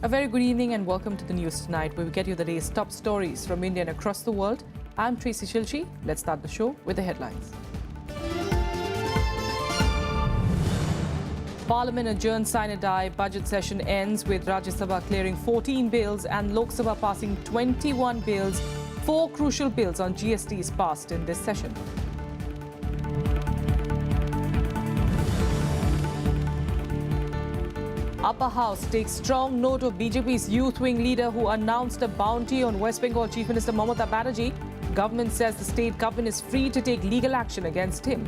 A very good evening and welcome to the news tonight, where we get you the day's top stories from India and across the world. I'm Tracy Shilchi. Let's start the show with the headlines. Parliament adjourns sine die. Budget session ends with Rajya Sabha clearing 14 bills and Lok Sabha passing 21 bills. 4 crucial bills on GST is passed in this session. Upper House takes strong note of BJP's youth wing leader who announced a bounty on West Bengal Chief Minister Mamata Banerjee. Government says the state government is free to take legal action against him.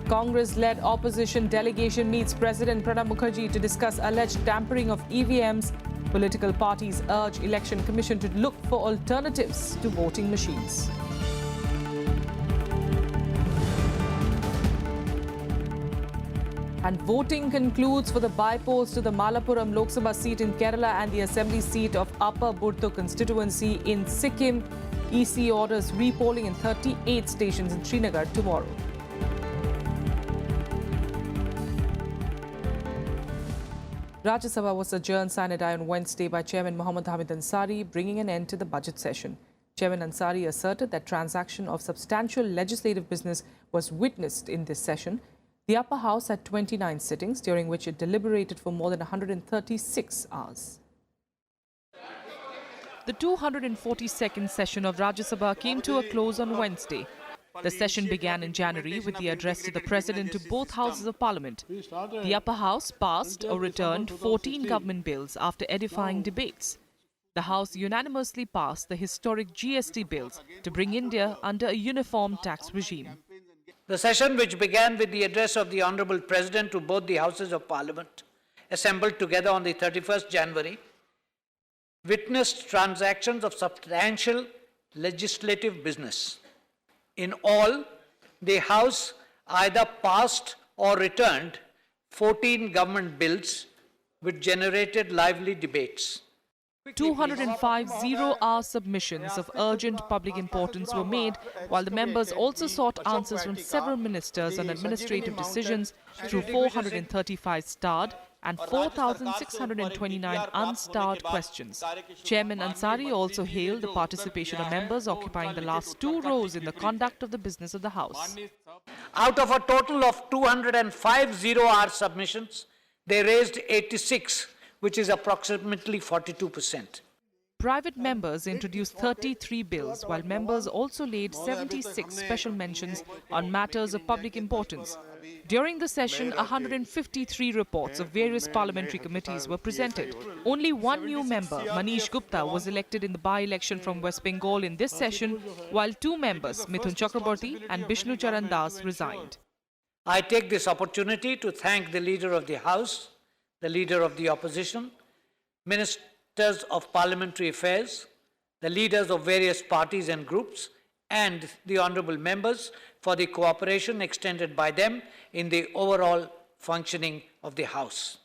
Congress-led opposition delegation meets President Pranab Mukherjee to discuss alleged tampering of EVMs. Political parties urge Election Commission to look for alternatives to voting machines. And voting concludes for the by-polls to the Malappuram Lok Sabha seat in Kerala and the Assembly seat of Upper Burtu constituency in Sikkim. EC orders repolling in 38 stations in Srinagar tomorrow. Rajya Sabha was adjourned sine die on Wednesday by Chairman Mohammad Hamid Ansari, bringing an end to the budget session. Chairman Ansari asserted that transaction of substantial legislative business was witnessed in this session. The Upper House had 29 sittings, during which it deliberated for more than 136 hours. The 242nd session of Rajya Sabha came to a close on Wednesday. The session began in January with the address to the President to both houses of Parliament. The Upper House passed or returned 14 government bills after edifying debates. The House unanimously passed the historic GST bills to bring India under a uniform tax regime. The session, which began with the address of the Honourable President to both the Houses of Parliament, assembled together on the 31st January, witnessed transactions of substantial legislative business. In all, the House either passed or returned 14 government bills, which generated lively debates. 205 zero-hour submissions of urgent public importance were made, while the members also sought answers from several ministers on administrative decisions through 435 starred and 4,629 unstarred questions. Chairman Ansari also hailed the participation of members occupying the last 2 rows in the conduct of the business of the House. Out of a total of 205 zero-hour submissions, they raised 86, which is approximately 42%. Private members introduced 33 bills, while members also laid 76 special mentions on matters of public importance. During the session, 153 reports of various parliamentary committees were presented. Only one new member, Manish Gupta, was elected in the by-election from West Bengal in this session, while 2 members, Mithun Chakraborty and Bishnu Charan Das, resigned. I take this opportunity to thank the Leader of the House, the Leader of the Opposition, Ministers of Parliamentary Affairs, the leaders of various parties and groups, and the honourable members for the cooperation extended by them in the overall functioning of the House.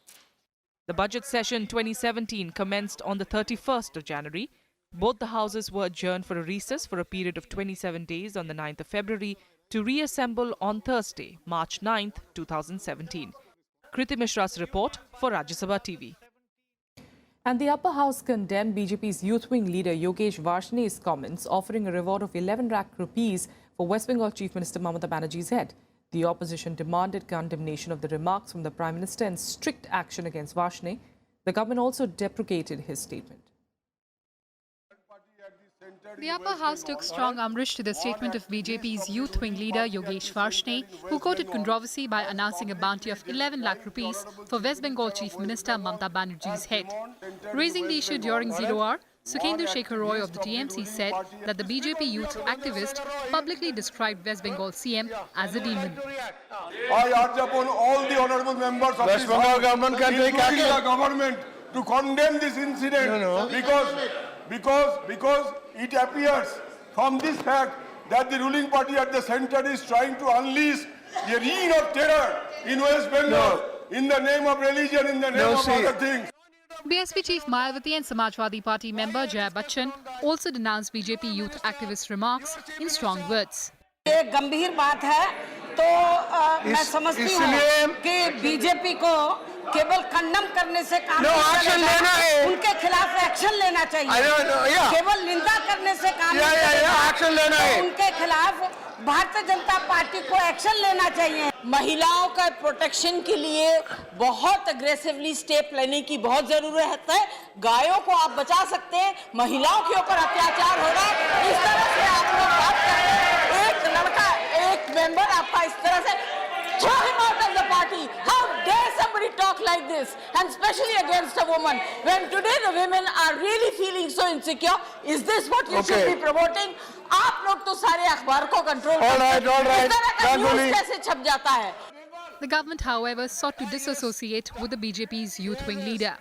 The budget session 2017 commenced on the 31st of January. Both the houses were adjourned for a recess for a period of 27 days on the 9th of February to reassemble on Thursday, March 9th, 2017. Kriti Mishra's report for Rajya Sabha TV. And the Upper House condemned BJP's youth wing leader Yogesh Varshney's comments, offering a reward of 11 lakh rupees for West Bengal Chief Minister Mamata Banerjee's head. The opposition demanded condemnation of the remarks from the Prime Minister and strict action against Varshney. The government also deprecated his statement. The Upper House took strong umbrage to the statement of BJP's youth wing leader Yogesh Varshney, who courted controversy by announcing a bounty of 11 lakh rupees for West Bengal Chief Minister Mamata Banerjee's head. Raising the issue during Zero Hour, Sukhendu Shekhar Roy of the TMC said that the BJP youth activist publicly described West Bengal CM as a demon. I urge upon all the honourable members of West Bengal government can take action. The government to condemn this incident because it appears from this fact that the ruling party at the centre is trying to unleash the reign of terror in West Bengal in the name of religion, in the name of other things. BSP Chief Mayawati and Samajwadi Party member Jaya Bachchan also denounced BJP youth activist remarks in strong words. ये गंभीर बात है तो मैं समझती हूँ कि BJP को केवल कंडम करने से काम नहीं चलेगा, उनके खिलाफ एक्शन लेना चाहिए। केवल निंदा करने से काम नहीं चलेगा, एक्शन लेना है। उनके खिलाफ भारतीय जनता पार्टी को एक्शन लेना चाहिए। महिलाओं का प्रोटेक्शन के लिए बहुत अग्रेसिवली स्टेप लेने की बहुत जरूरत है। गायों को आप बचा सकते हैं, महिलाओं के ऊपर अत्याचार हो रहा है, इस तरह से आप लोग बात कर रहे हैं। एक लड़का, एक मेंबर आपका इस तरह से throw him out of the party. How dare somebody talk like this, and especially against a woman, when today the women are really feeling so insecure? Is this what you should be promoting? आप लोग तो सारे अखबार को control करते हैं, इस तरह का न्यूज़ कैसे छप जाता है? The government, however, sought to disassociate with the BJP's youth wing leader.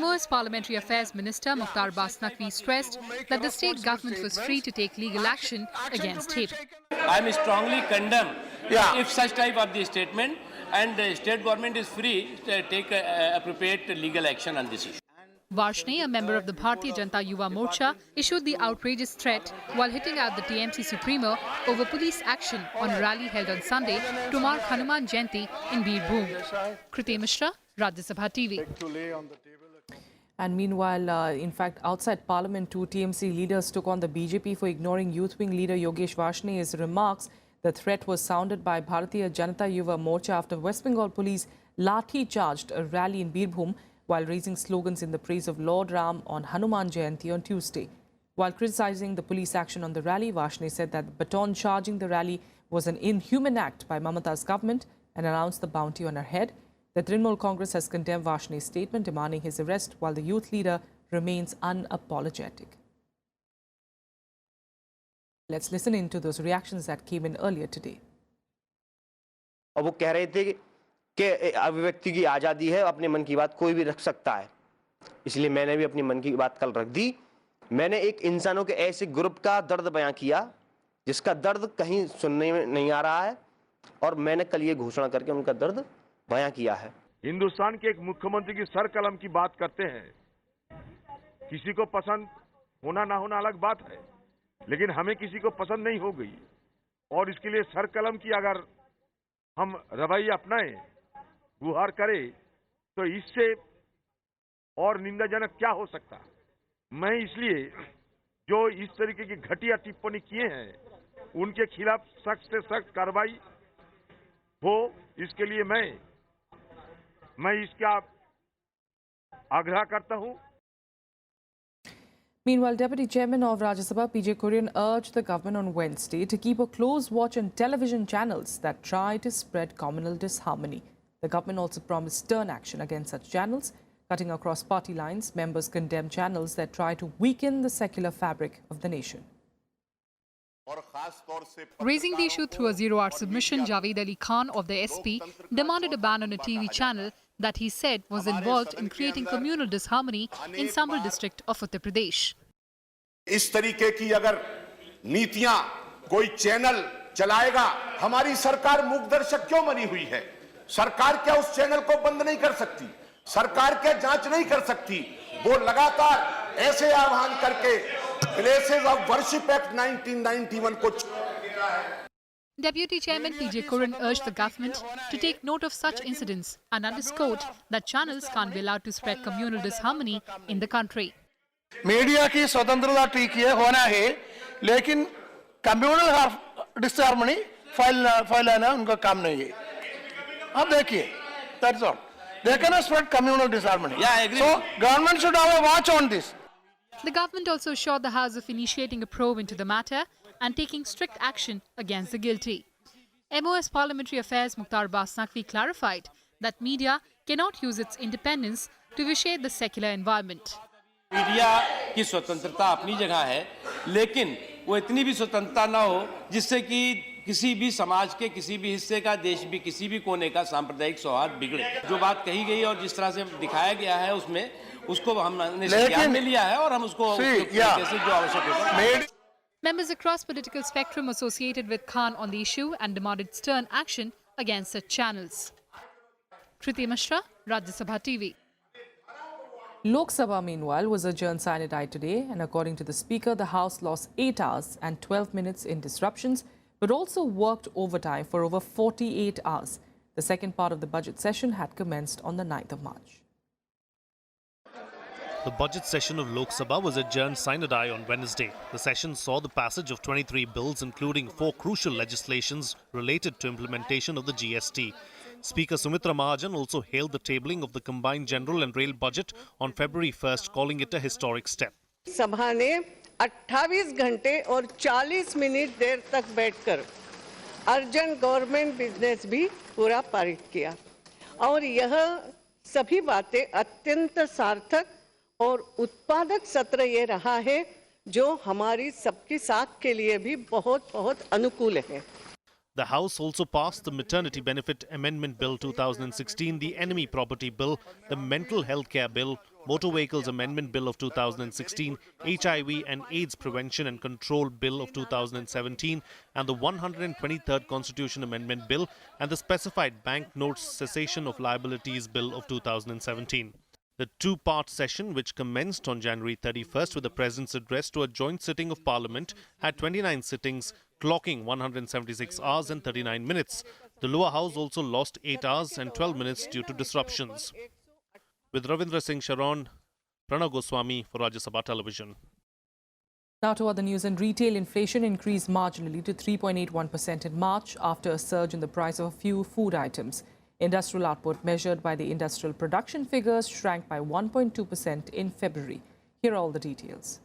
MOS Parliamentary Affairs Minister Mukhtar Abbas Naqvi stressed that the state government was free to take legal action against him. I strongly condemn if such type of the statement, and the state government is free to take appropriate legal action on this issue. Varshney, a member of the Bharatiya Janata Yuva Morcha, issued the outrageous threat while hitting out the TMC Supremo over police action on a rally held on Sunday to mark Hanuman Jayanti in Birbhum. Kriti Mishra, Rajya Sabha TV. And meanwhile, in fact, outside Parliament, two TMC leaders took on the BJP for ignoring youth wing leader Yogesh Varshney's remarks. The threat was sounded by Bharatiya Janata Yuva Morcha after West Bengal police lathi charged a rally in Birbhum while raising slogans in the praise of Lord Ram on Hanuman Jayanti on Tuesday. While criticizing the police action on the rally, Varshney said that the baton charging the rally was an inhuman act by Mamata's government and announced the bounty on her head. The Trinamool Congress has condemned Varshney's statement demanding his arrest, while the youth leader remains unapologetic. Let's listen in to those reactions that came in earlier today. और वो कह रहे थे कि अभिव्यक्ति की आज़ादी है, अपने मन की बात कोई भी रख सकता है, इसलिए मैंने भी अपनी मन की बात कल रख दी। मैंने एक इंसानों के ऐसे ग्रुप का दर्द बयां किया जिसका दर्द कहीं सुनने में नहीं आ रहा है, और मैंने कल ये घोषणा करके उनका दर्द बयां किया है। हिंदुस्तान के एक मुख्यमंत्री की सर कलम की बात करते हैं, किसी को पसंद होना ना होना अलग बात है, लेकिन हमें किसी को पसंद नहीं हो गई, और इसके लिए सर कलम की अगर हम रवैया अपनाएं, गुहार करें, तो इससे और निंदाजनक क्या हो सकता। मैं इसलिए जो इस तरीके की घटिया टिप्पणी किए हैं उनके खिलाफ सख्त से सख्त कार्रवाई हो, इसके लिए मैं इसका आग्रह करता हूं। Meanwhile, Deputy Chairman of Rajya Sabha, PJ Kurian, urged the government on Wednesday to keep a close watch on television channels that try to spread communal disharmony. The government also promised stern action against such channels. Cutting across party lines, members condemned channels that try to weaken the secular fabric of the nation. Raising the issue through a zero-hour submission, Javed Ali Khan of the SP demanded a ban on a TV channel that he said was involved in creating communal disharmony in Sambal district of Uttar Pradesh. इस तरीके की अगर नीतियां कोई channel चलाएगा, हमारी सरकार मूकदर्शक क्यों बनी हुई है? सरकार क्या उस चैनल को बंद नहीं कर सकती? सरकार क्या जांच नहीं कर सकती? वो लगातार ऐसे आह्वान करके प्लेसेस ऑफ वर्शिप एक्ट 1991 को Deputy Chairman PJ Kurian urged the government to take note of such incidents and underscored that channels can't be allowed to spread communal disharmony in the country. Media की स्वतंत्रता ठीक है, होना है, लेकिन communal disharmony फैलाना उनका काम नहीं है। अब देखिए, that's all. They cannot spread communal disharmony. Yeah, I agree. So government should have a watch on this. The government also assured the House of initiating a probe into the matter and taking strict action against the guilty. MOS Parliamentary Affairs Mukhtar Abbas Naqvi clarified that media cannot use its independence to vitiate the secular environment. Media की स्वतंत्रता अपनी जगह है, लेकिन वो इतनी भी स्वतंत्रता ना हो जिससे कि किसी भी समाज के किसी भी हिस्से का, देश भी किसी भी कोने का सांप्रदायिक सौहार्द बिगड़े। जो बात कही गई और जिस तरह से दिखाया गया है उसमें, उसको हमने ध्यान में लिया है और हम उसको कैसे जो आवश्यक होगा। Members across political spectrum associated with Khan on the issue and demanded stern action against such channels. Kriti Mishra, Rajya Sabha TV. Lok Sabha, meanwhile, was adjourned sine die today, and according to the Speaker, the House lost 8 hours and 12 minutes in disruptions. but also worked overtime for over 48 hours. The second part of the budget session had commenced on the 9th of March. The budget session of Lok Sabha was adjourned sine die on Wednesday. The session saw the passage of 23 bills, including 4 crucial legislations related to implementation of the GST. Speaker Sumitra Mahajan also hailed the tabling of the combined general and rail budget on February 1st, calling it a historic step. सभा ने 28 घंटे और 40 minute देर तक बैठकर urgent government business भी पूरा पारित किया और यह सभी बातें अत्यंत सार्थक और उत्पादक सत्र ये रहा है जो हमारी सबके साथ के लिए भी बहुत अनुकूल है. The House also passed the Maternity Benefit Amendment Bill 2016, the Enemy Property Bill, the Mental Health Care Bill, Motor Vehicles Amendment Bill of 2016, HIV and AIDS Prevention and Control Bill of 2017, and the 123rd Constitution Amendment Bill, and the Specified Banknotes Cessation of Liabilities Bill of 2017. The two-part session, which commenced on January 31st with the President's address to a joint sitting of Parliament, had 29 sittings, clocking 176 hours and 39 minutes. The lower house also lost 8 hours and 12 minutes due to disruptions. With Ravindra Singh Sharon, Pranav Goswami for Rajya Sabha Television. Now to other news, and retail inflation increased marginally to 3.81% in March after a surge in the price of a few food items. Industrial output measured by the industrial production figures shrank by 1.2% in February. Here are all the details.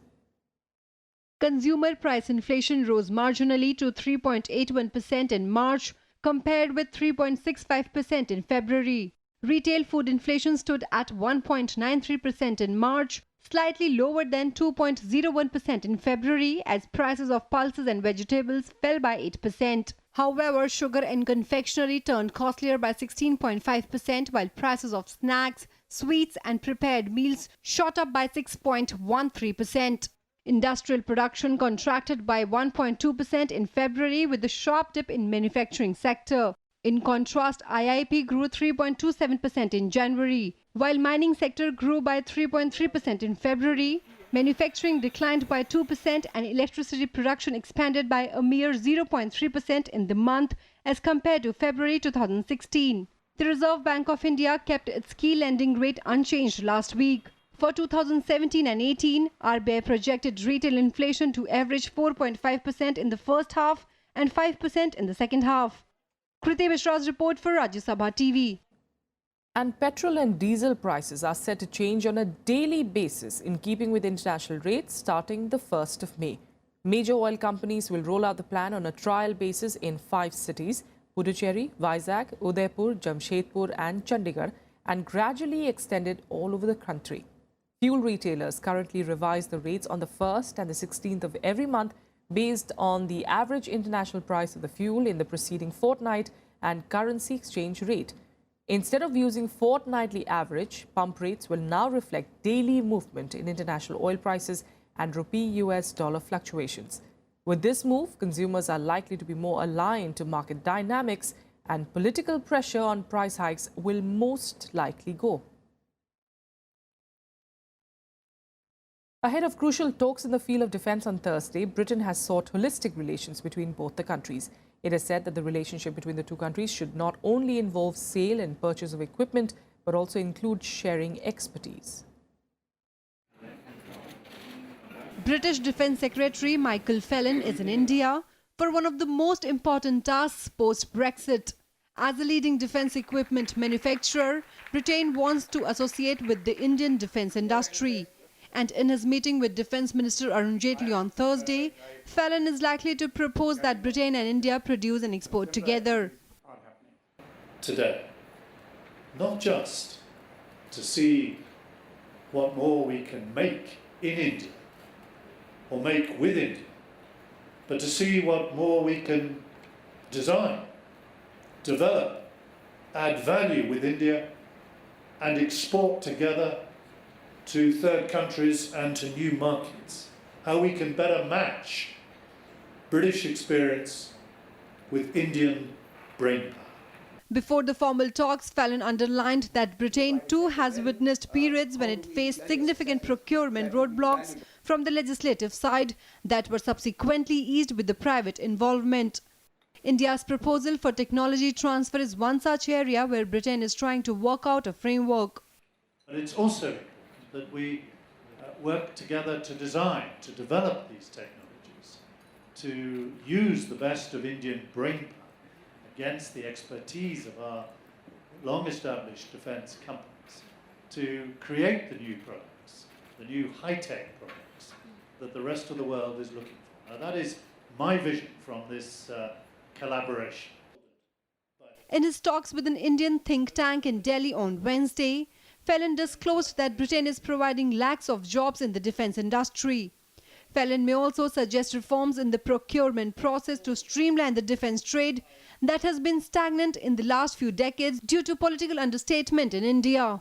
Consumer price inflation rose marginally to 3.81% in March compared with 3.65% in February. Retail food inflation stood at 1.93% in March, slightly lower than 2.01% in February as prices of pulses and vegetables fell by 8%. However, sugar and confectionery turned costlier by 16.5%, while prices of snacks, sweets and prepared meals shot up by 6.13%. Industrial production contracted by 1.2% in February with a sharp dip in manufacturing sector. In contrast, IIP grew 3.27% in January, while mining sector grew by 3.3% in February. Manufacturing declined by 2% and electricity production expanded by a mere 0.3% in the month as compared to February 2016. The Reserve Bank of India kept its key lending rate unchanged last week. For 2017 and 18, RBI projected retail inflation to average 4.5% in the first half and 5% in the second half. Kriti Mishra's report for Rajya Sabha TV. And petrol and diesel prices are set to change on a daily basis in keeping with international rates starting the 1st of May. Major oil companies will roll out the plan on a trial basis in 5 cities, Puducherry, Vizag, Udaipur, Jamshedpur and Chandigarh, and gradually extend it all over the country. Fuel retailers currently revise the rates on the 1st and the 16th of every month based on the average international price of the fuel in the preceding fortnight and currency exchange rate. Instead of using fortnightly average, pump rates will now reflect daily movement in international oil prices and rupee-US dollar fluctuations. With this move, consumers are likely to be more aligned to market dynamics and political pressure on price hikes will most likely go. Ahead of crucial talks in the field of defence on Thursday, Britain has sought holistic relations between both the countries. It has said that the relationship between the two countries should not only involve sale and purchase of equipment, but also include sharing expertise. British Defence Secretary Michael Fallon is in India for one of the most important tasks post-Brexit. As a leading defence equipment manufacturer, Britain wants to associate with the Indian defence industry. And in his meeting with Defence Minister Arun Jaitley on Thursday, Fallon is likely to propose that Britain and India produce and export together. Today, not just to see what more we can make in India or make with India, but to see what more we can design, develop, add value with India and export together to third countries and to new markets. How we can better match British experience with Indian brainpower. Before the formal talks, Fallon underlined that Britain too has witnessed periods when it faced significant procurement roadblocks from the legislative side that were subsequently eased with the private involvement. India's proposal for technology transfer is one such area where Britain is trying to work out a framework. But it's also that we work together to design, to develop these technologies, to use the best of Indian brain power against the expertise of our long-established defence companies to create the new products, the new high-tech products that the rest of the world is looking for. Now that is my vision from this collaboration. In his talks with an Indian think tank in Delhi on Wednesday, Phelan disclosed that Britain is providing lakhs of jobs in the defence industry. Phelan may also suggest reforms in the procurement process to streamline the defence trade that has been stagnant in the last few decades due to political understatement in India.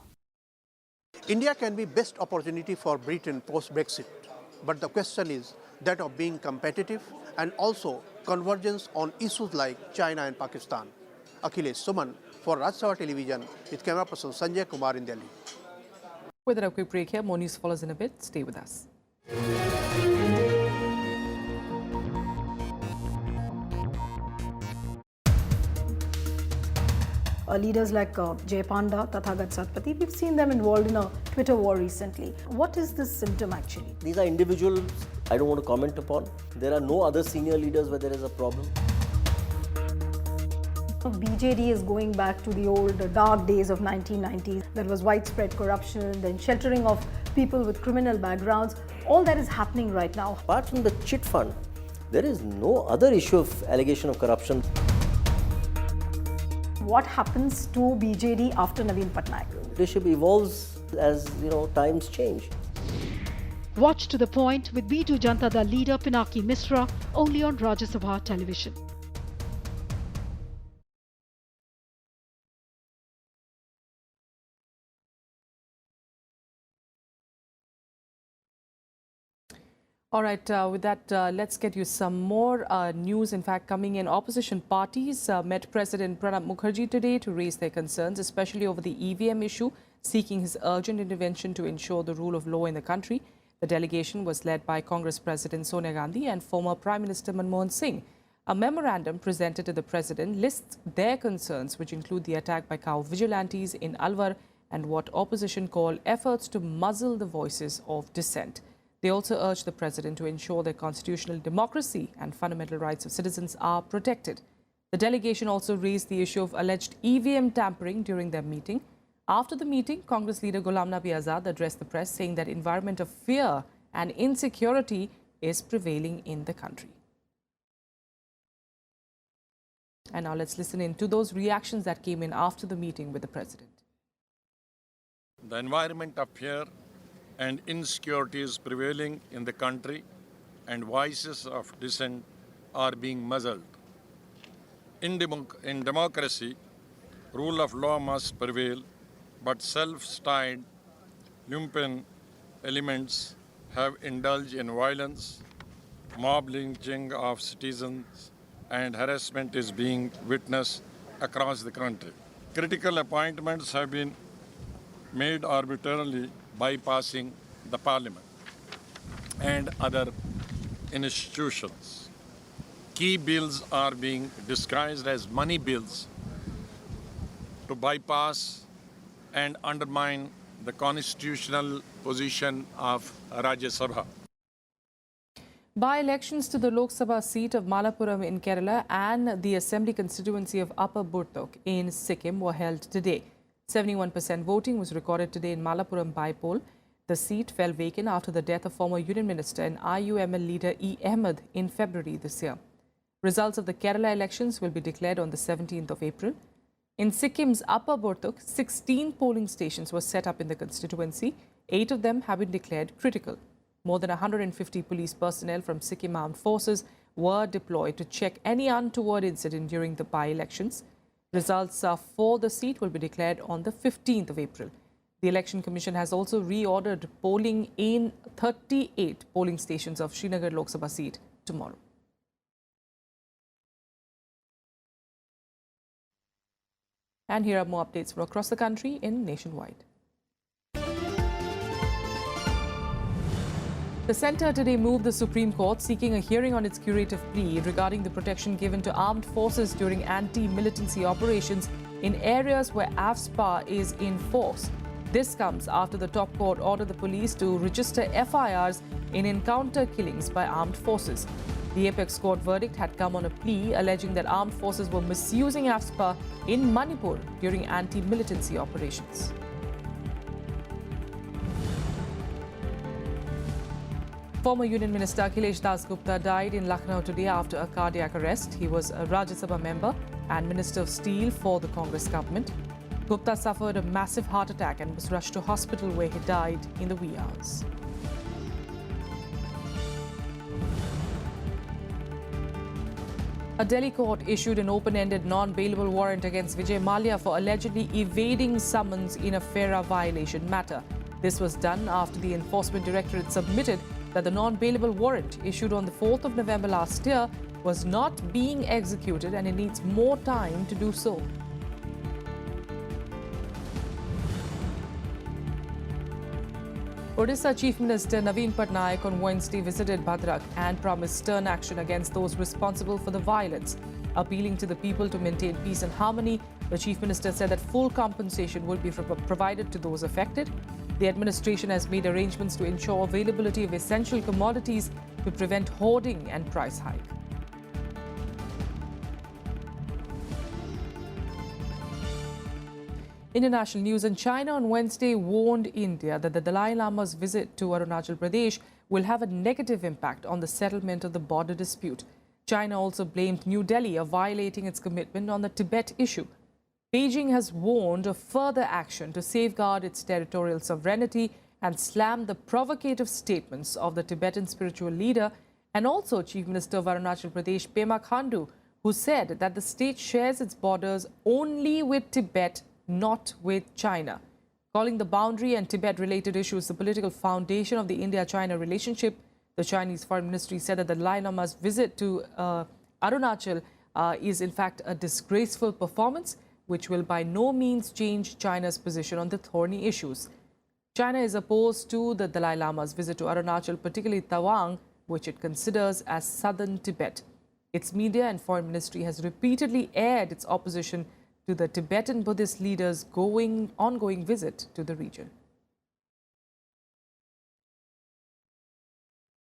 India can be best opportunity for Britain post-Brexit, but the question is that of being competitive and also convergence on issues like China and Pakistan. Akhilesh Suman for Rajya Television with camera person Sanjay Kumar in Delhi. With a quick break here, more news follows in a bit. Stay with us. Leaders like Jay Panda, Tathagat Satpathy, we've seen them involved in a Twitter war recently. What is this symptom actually? These are individuals I don't want to comment upon. There are no other senior leaders where there is a problem. BJD is going back to the old dark days of 1990s. There was widespread corruption, then sheltering of people with criminal backgrounds. All that is happening right now. Apart from the chit fund, there is no other issue of allegation of corruption. What happens to BJD after Naveen Patnaik? Leadership evolves as times change. Watch To The Point with Biju Janata Dal leader Pinaki Misra only on Rajya Sabha television. All right, with that, let's get you some more news. In fact, coming in, opposition parties met President Pranab Mukherjee today to raise their concerns, especially over the EVM issue, seeking his urgent intervention to ensure the rule of law in the country. The delegation was led by Congress President Sonia Gandhi and former Prime Minister Manmohan Singh. A memorandum presented to the President lists their concerns, which include the attack by cow vigilantes in Alwar and what opposition call efforts to muzzle the voices of dissent. They also urged the President to ensure that constitutional democracy and fundamental rights of citizens are protected. The delegation also raised the issue of alleged EVM tampering during their meeting. After the meeting, Congress leader Ghulam Nabi Azad addressed the press, saying that environment of fear and insecurity is prevailing in the country. And now let's listen in to those reactions that came in after the meeting with the President. The environment of fear and insecurity is prevailing in the country, and voices of dissent are being muzzled. In democracy, rule of law must prevail, but self-styled lumpen elements have indulged in violence, mob lynching of citizens, and harassment is being witnessed across the country. Critical appointments have been made arbitrarily, bypassing the parliament and other institutions. Key bills are being disguised as money bills to bypass and undermine the constitutional position of Rajya Sabha. By-elections to the Lok Sabha seat of Malappuram in Kerala and the Assembly constituency of Upper Burthok in Sikkim were held today. 71% voting was recorded today in Malappuram by-poll. The seat fell vacant after the death of former Union Minister and IUML leader E. Ahmed in February this year. Results of the Kerala elections will be declared on the 17th of April. In Sikkim's Upper Burthok, 16 polling stations were set up in the constituency. 8 of them have been declared critical. More than 150 police personnel from Sikkim Armed Forces were deployed to check any untoward incident during the by-elections. Results for the seat will be declared on the 15th of April. The Election Commission has also reordered polling in 38 polling stations of Srinagar Lok Sabha seat tomorrow. And here are more updates from across the country in Nationwide. The centre today moved the Supreme Court seeking a hearing on its curative plea regarding the protection given to armed forces during anti-militancy operations in areas where AFSPA is in force. This comes after the top court ordered the police to register FIRs in encounter killings by armed forces. The apex court verdict had come on a plea alleging that armed forces were misusing AFSPA in Manipur during anti-militancy operations. Former Union Minister Akhilesh Das Gupta died in Lucknow today after a cardiac arrest. He was a Rajya Sabha member and Minister of Steel for the Congress government. Gupta suffered a massive heart attack and was rushed to hospital where he died in the wee hours. A Delhi court issued an open-ended, non-bailable warrant against Vijay Mallya for allegedly evading summons in a FERA violation matter. This was done after the Enforcement Directorate submitted that the non-bailable warrant issued on the 4th of November last year was not being executed and it needs more time to do so. Odisha Chief Minister Naveen Patnaik on Wednesday visited Bhadrak and promised stern action against those responsible for the violence. Appealing to the people to maintain peace and harmony, the Chief Minister said that full compensation will be provided to those affected. The administration has made arrangements to ensure availability of essential commodities to prevent hoarding and price hike. International news. In China on Wednesday warned India that the Dalai Lama's visit to Arunachal Pradesh will have a negative impact on the settlement of the border dispute. China also blamed New Delhi of violating its commitment on the Tibet issue. Beijing has warned of further action to safeguard its territorial sovereignty and slammed the provocative statements of the Tibetan spiritual leader and also Chief Minister of Arunachal Pradesh, Pema Khandu, who said that the state shares its borders only with Tibet, not with China. Calling the boundary and Tibet-related issues the political foundation of the India-China relationship, the Chinese Foreign Ministry said that the Dalai Lama's visit to Arunachal is in fact a disgraceful performance, which will by no means change China's position on the thorny issues. China is opposed to the Dalai Lama's visit to Arunachal, particularly Tawang, which it considers as southern Tibet. Its media and foreign ministry has repeatedly aired its opposition to the Tibetan Buddhist leader's ongoing visit to the region.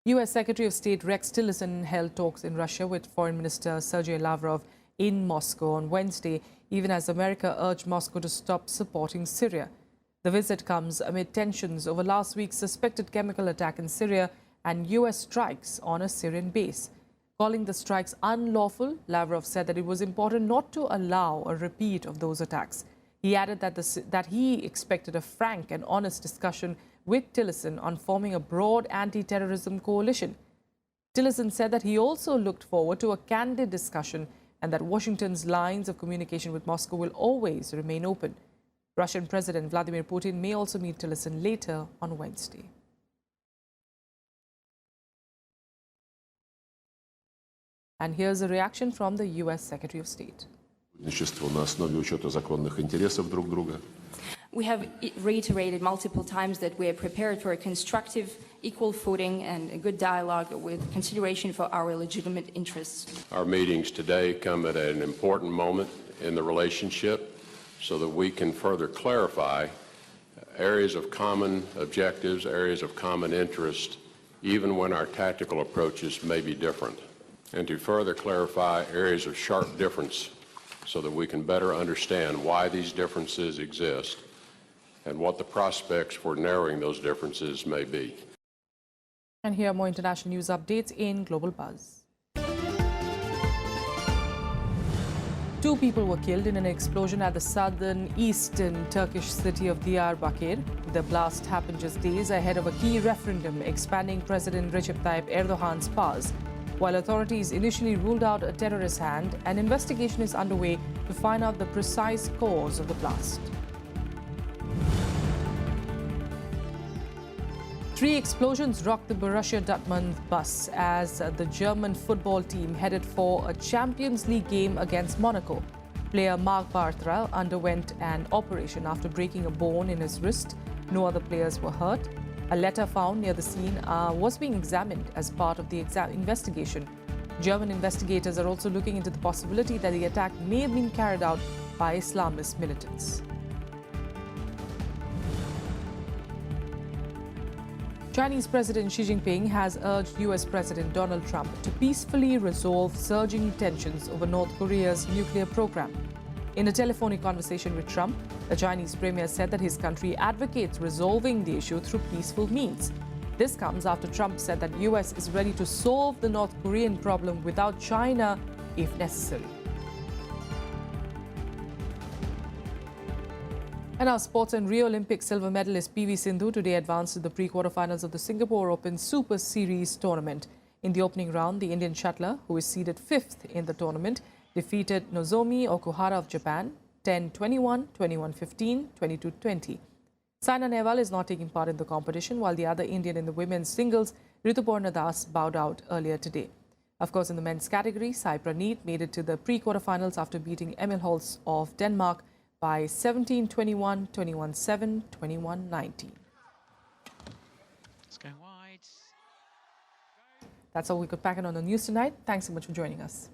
U.S. Secretary of State Rex Tillerson held talks in Russia with Foreign Minister Sergei Lavrov in Moscow on Wednesday, even as America urged Moscow to stop supporting Syria. The visit comes amid tensions over last week's suspected chemical attack in Syria and U.S. strikes on a Syrian base. Calling the strikes unlawful, Lavrov said that it was important not to allow a repeat of those attacks. He added that he expected a frank and honest discussion with Tillerson on forming a broad anti-terrorism coalition. Tillerson said that he also looked forward to a candid discussion and that Washington's lines of communication with Moscow will always remain open. Russian President Vladimir Putin may also meet Tillerson later on Wednesday. And here's a reaction from the U.S. Secretary of State. We have reiterated multiple times that we are prepared for a constructive, equal footing and a good dialogue with consideration for our legitimate interests. Our meetings today come at an important moment in the relationship so that we can further clarify areas of common objectives, areas of common interest, even when our tactical approaches may be different, and to further clarify areas of sharp difference so that we can better understand why these differences exist and what the prospects for narrowing those differences may be. And here are more international news updates in Global Buzz. 2 people were killed in an explosion at the southern eastern Turkish city of Diyarbakir. The blast happened just days ahead of a key referendum expanding President Recep Tayyip Erdogan's powers. While authorities initially ruled out a terrorist hand, an investigation is underway to find out the precise cause of the blast. 3 explosions rocked the Borussia Dortmund bus as the German football team headed for a Champions League game against Monaco. Player Marc Bartra underwent an operation after breaking a bone in his wrist. No other players were hurt. A letter found near the scene was being examined as part of the investigation. German investigators are also looking into the possibility that the attack may have been carried out by Islamist militants. Chinese President Xi Jinping has urged US President Donald Trump to peacefully resolve surging tensions over North Korea's nuclear program. In a telephonic conversation with Trump, the Chinese premier said that his country advocates resolving the issue through peaceful means. This comes after Trump said that US is ready to solve the North Korean problem without China if necessary. And our sports and Rio Olympic silver medalist PV Sindhu today advanced to the pre-quarterfinals of the Singapore Open Super Series tournament. In the opening round, the Indian shuttler, who is seeded 5th in the tournament, defeated Nozomi Okuhara of Japan 10-21, 21-15, 22-20. Saina Nehwal is not taking part in the competition, while the other Indian in the women's singles, Rituparna Das, bowed out earlier today. Of course, in the men's category, Sai Praneeth made it to the pre-quarterfinals after beating Emil Holtz of Denmark by 17-21, 21-7, 21-19. It's going wide. That's all we could pack in on the news tonight. Thanks so much for joining us.